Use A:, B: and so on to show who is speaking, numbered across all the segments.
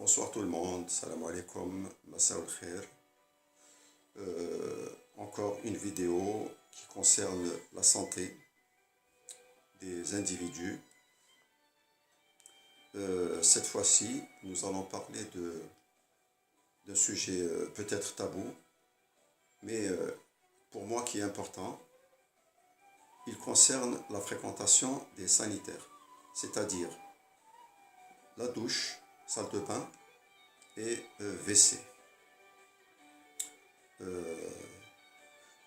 A: Bonsoir tout le monde, salam alaikum, massa al khair. Encore une vidéo qui concerne la santé des individus. Cette fois-ci, nous allons parler d'un sujet peut-être tabou, mais pour moi qui est important. Il concerne la fréquentation des sanitaires, c'est-à-dire la douche, salle de bain et WC.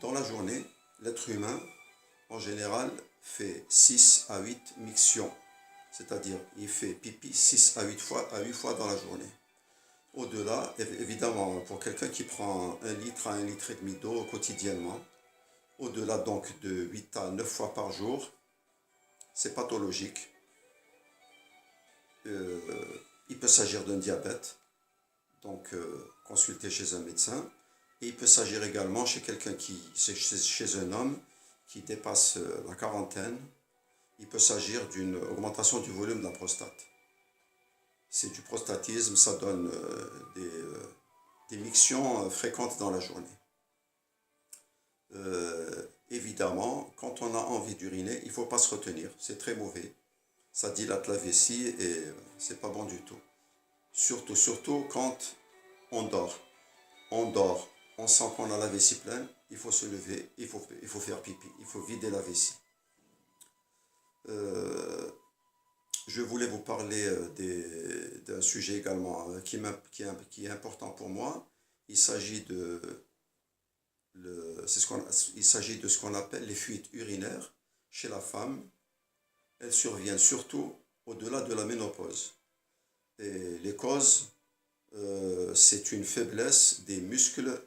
A: Dans la journée, l'être humain, en général, fait 6 à 8 mictions, c'est-à-dire il fait pipi 6 à 8 fois dans la journée. Au-delà, évidemment, pour quelqu'un qui prend 1 litre à 1 litre et demi d'eau quotidiennement, au-delà donc de 8 à 9 fois par jour, c'est pathologique. Il peut s'agir d'un diabète, donc consulter chez un médecin. Et il peut s'agir également chez chez un homme qui dépasse la quarantaine. Il peut s'agir d'une augmentation du volume de la prostate. C'est du prostatisme, ça donne des mictions fréquentes dans la journée. Évidemment, quand on a envie d'uriner, il ne faut pas se retenir, c'est très mauvais. Ça dilate la vessie et c'est pas bon du tout. Surtout quand on dort. On sent qu'on a la vessie pleine, il faut se lever, il faut faire pipi, il faut vider la vessie. Je voulais vous parler d'un sujet également qui est important pour moi. Il s'agit de ce qu'on appelle les fuites urinaires chez la femme. Elles surviennent surtout au-delà de la ménopause. Et les causes, c'est une faiblesse des muscles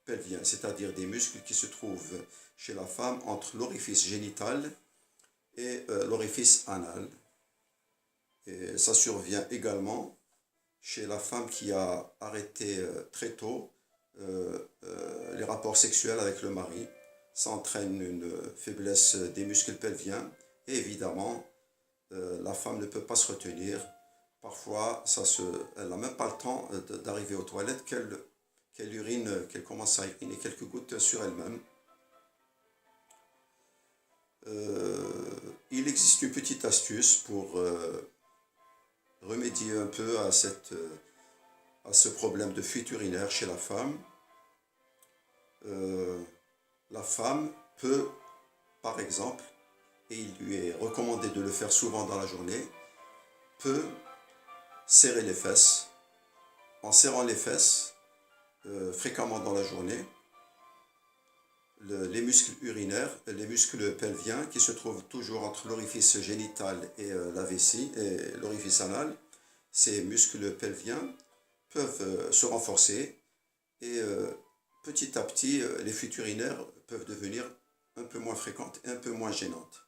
A: pelviens, c'est-à-dire des muscles qui se trouvent chez la femme entre l'orifice génital et l'orifice anal. Et ça survient également chez la femme qui a arrêté très tôt les rapports sexuels avec le mari. Ça entraîne une faiblesse des muscles pelviens et évidemment la femme ne peut pas se retenir. Parfois, elle n'a même pas le temps d'arriver aux toilettes qu'elle commence à uriner quelques gouttes sur elle-même. Il existe une petite astuce pour remédier un peu à ce problème de fuite urinaire chez la femme. La femme peut, par exemple, et il lui est recommandé de le faire souvent dans la journée, peut serrer les fesses. En serrant les fesses fréquemment dans la journée, les muscles urinaires, les muscles pelviens qui se trouvent toujours entre l'orifice génital et la vessie et l'orifice anal, ces muscles pelviens peuvent se renforcer et petit à petit les fuites urinaires peuvent devenir un peu moins fréquentes et un peu moins gênantes.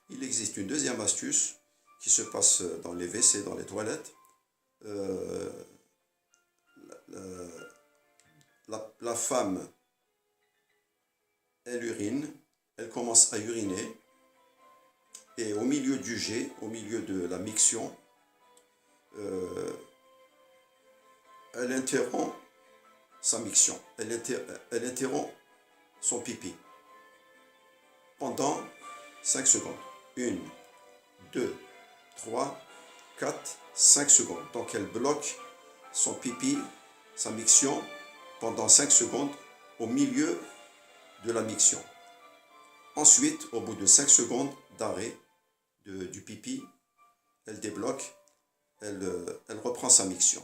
A: Il existe une deuxième astuce qui se passe dans les WC, dans les toilettes. La femme, elle urine, elle commence à uriner et au milieu du jet, au milieu de la miction, elle interrompt sa miction, elle interrompt son pipi pendant 5 secondes. 1, 2, 3, 4, 5 secondes. Donc elle bloque son pipi, sa miction, pendant 5 secondes au milieu de la miction. Ensuite, au bout de 5 secondes d'arrêt du pipi, elle débloque, elle reprend sa miction.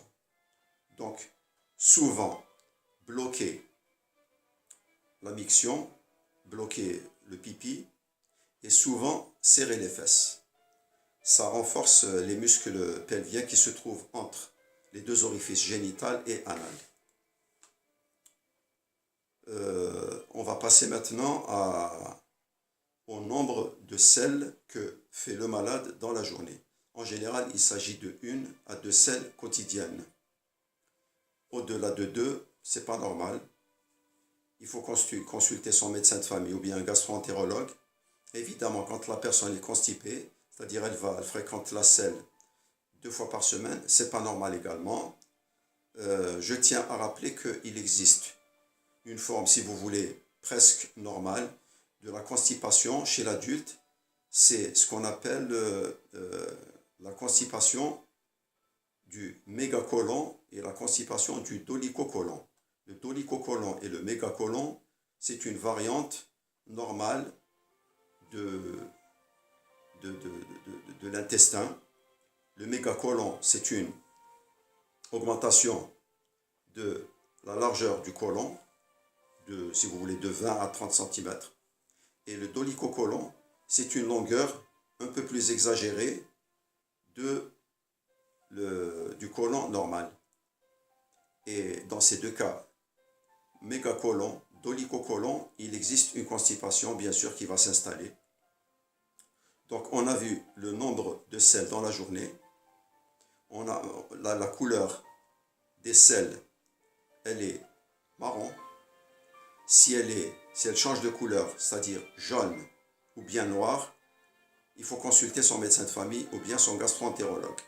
A: Donc, souvent, bloquer la miction, bloquer le pipi et souvent serrer les fesses. Ça renforce les muscles pelviens qui se trouvent entre les deux orifices génital et anal. On va passer maintenant au nombre de selles que fait le malade dans la journée. En général, il s'agit de 1 à 2 selles quotidiennes. Au-delà de 2, c'est pas normal. Il faut consulter son médecin de famille ou bien un gastro-entérologue. Évidemment, quand la personne est constipée, c'est-à-dire elle fréquente la selle 2 fois par semaine, c'est pas normal également. je tiens à rappeler qu'il existe une forme, si vous voulez, presque normale de la constipation chez l'adulte. C'est ce qu'on appelle la constipation du mégacolon et la constipation du dolichocolon. Le dolichocolon et le mégacolon, c'est une variante normale de, de l'intestin. Le mégacolon, c'est une augmentation de la largeur du côlon, si vous voulez, de 20 à 30 cm. Et le dolichocolon, c'est une longueur un peu plus exagérée du côlon normal. Et dans ces deux cas, mégacolon, dolichocolon, il existe une constipation, bien sûr, qui va s'installer. Donc, on a vu le nombre de selles dans la journée. On a la couleur des selles, elle est marron. Si elle change de couleur, c'est-à-dire jaune ou bien noir, il faut consulter son médecin de famille ou bien son gastro-entérologue.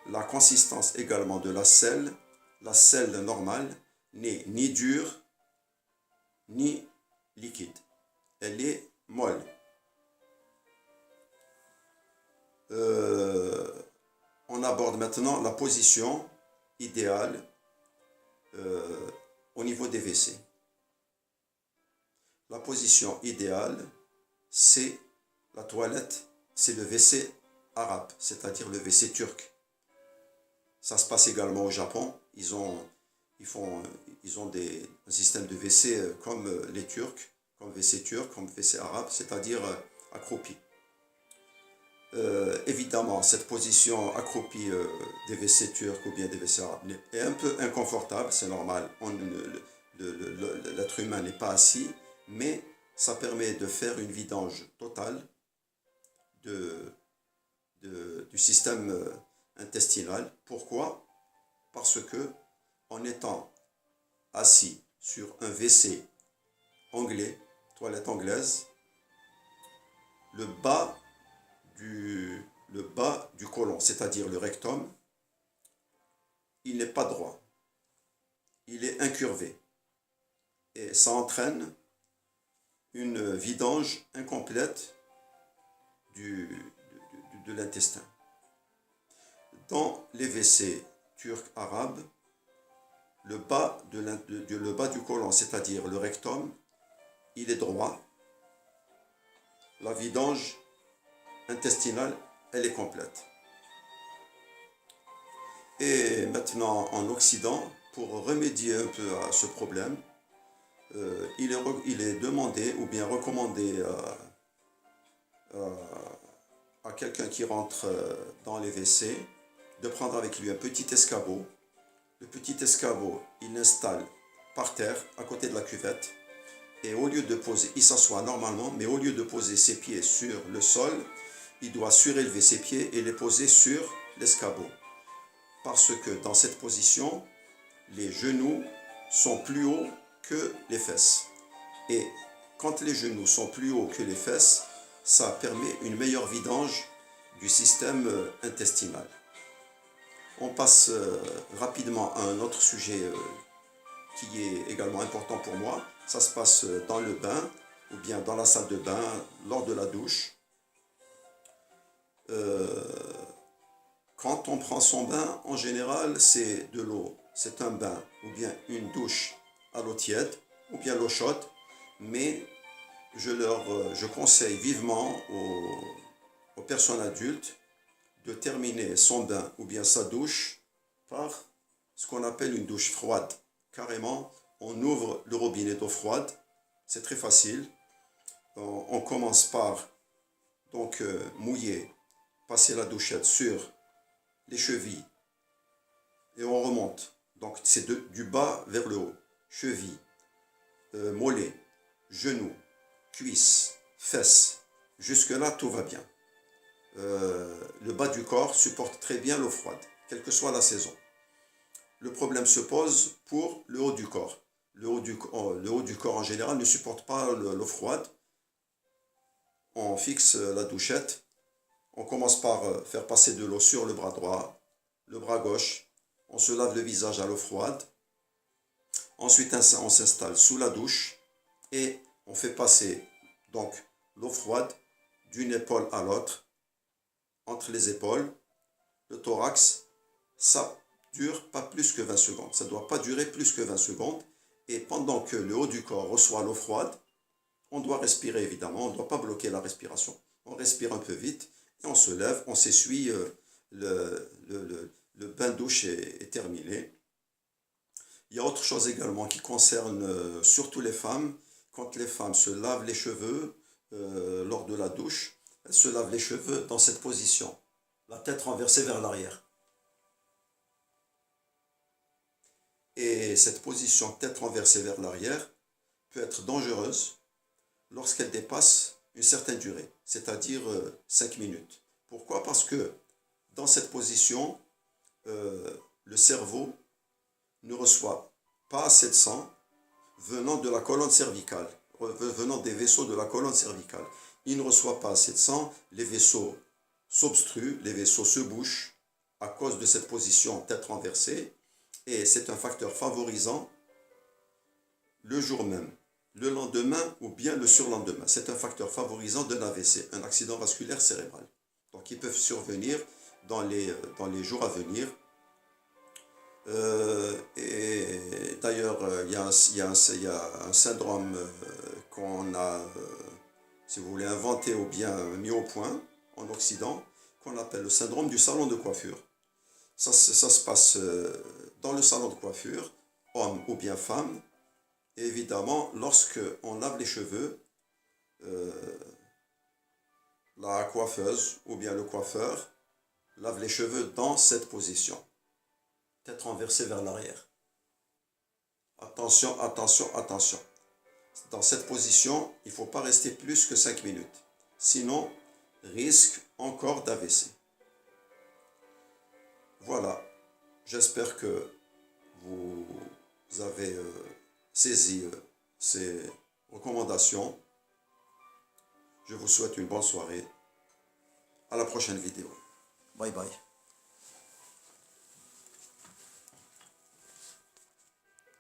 A: La consistance également de la selle normale n'est ni dure ni liquide. Elle est molle. On aborde maintenant la position idéale au niveau des WC. La position idéale, c'est la toilette, c'est le WC arabe, c'est-à-dire le WC turc. Ça se passe également au Japon. Ils ont un système de WC comme les Turcs, comme WC turc, comme WC arabe, c'est-à-dire accroupi. Évidemment, cette position accroupie des WC turcs ou bien des WC arabes est un peu inconfortable, c'est normal. L'être humain n'est pas assis, mais ça permet de faire une vidange totale du système intestinal. Pourquoi? Parce que en étant assis sur un WC anglais, toilette anglaise, le bas du côlon, c'est-à-dire le rectum, il n'est pas droit, il est incurvé et ça entraîne une vidange incomplète de l'intestin. Dans les WC turcs arabes, le bas du côlon, c'est-à-dire le rectum, il est droit. La vidange intestinale, elle est complète. Et maintenant, en Occident, pour remédier un peu à ce problème, il est demandé ou bien recommandé à quelqu'un qui rentre dans les WC de prendre avec lui un petit escabeau. Le petit escabeau, il l'installe par terre, à côté de la cuvette. Et au lieu de poser, il s'assoit normalement, mais au lieu de poser ses pieds sur le sol, il doit surélever ses pieds et les poser sur l'escabeau. Parce que dans cette position, les genoux sont plus hauts que les fesses. Et quand les genoux sont plus hauts que les fesses, ça permet une meilleure vidange du système intestinal. On passe rapidement à un autre sujet qui est également important pour moi. Ça se passe dans le bain ou bien dans la salle de bain lors de la douche. Quand on prend son bain, en général, c'est de l'eau. C'est un bain ou bien une douche à l'eau tiède ou bien l'eau chaude. Mais je conseille vivement aux personnes adultes de terminer son bain ou bien sa douche par ce qu'on appelle une douche froide. Carrément, on ouvre le robinet d'eau froide. C'est très facile. On commence par donc mouiller, passer la douchette sur les chevilles et on remonte. Donc c'est du bas vers le haut. Chevilles, mollets, genoux, cuisses, fesses. Jusque-là, tout va bien. Le bas du corps supporte très bien l'eau froide, quelle que soit la saison. Le problème se pose pour le haut du corps. Le haut du corps en général ne supporte pas l'eau froide. On fixe la douchette. On commence par faire passer de l'eau sur le bras droit, le bras gauche. on se lave le visage à l'eau froide. Ensuite, on s'installe sous la douche et on fait passer donc l'eau froide d'une épaule à l'autre, entre les épaules, le thorax. Ça dure pas plus que 20 secondes. Ça ne doit pas durer plus que 20 secondes. Et pendant que le haut du corps reçoit l'eau froide, on doit respirer évidemment, on ne doit pas bloquer la respiration. On respire un peu vite et on se lève, on s'essuie, le bain de douche est terminé. Il y a autre chose également qui concerne surtout les femmes. Quand les femmes se lavent les cheveux lors de la douche, elles se lavent les cheveux dans cette position, la tête renversée vers l'arrière. Et cette position tête renversée vers l'arrière peut être dangereuse lorsqu'elle dépasse une certaine durée, c'est-à-dire 5 minutes. Pourquoi? Parce que dans cette position, le cerveau ne reçoit pas assez de sang venant de la colonne cervicale, venant des vaisseaux de la colonne cervicale. Il ne reçoit pas assez de sang, les vaisseaux s'obstruent, les vaisseaux se bouchent à cause de cette position tête renversée, et c'est un facteur favorisant le jour même, le lendemain ou bien le surlendemain. C'est un facteur favorisant d'un AVC, un accident vasculaire cérébral. Donc ils peuvent survenir dans les jours à venir. Et d'ailleurs, il y a un syndrome qu'on a, si vous voulez, inventé ou bien mis au point en Occident, qu'on appelle le syndrome du salon de coiffure. Ça se passe dans le salon de coiffure, homme ou bien femme. Et évidemment, lorsque on lave les cheveux, la coiffeuse ou bien le coiffeur lave les cheveux dans cette position, tête renversée vers l'arrière. Attention, attention, attention. Dans cette position, il ne faut pas rester plus que 5 minutes. Sinon, risque encore d'AVC. Voilà. J'espère que vous avez saisi ces recommandations. Je vous souhaite une bonne soirée. À la prochaine vidéo. Bye bye.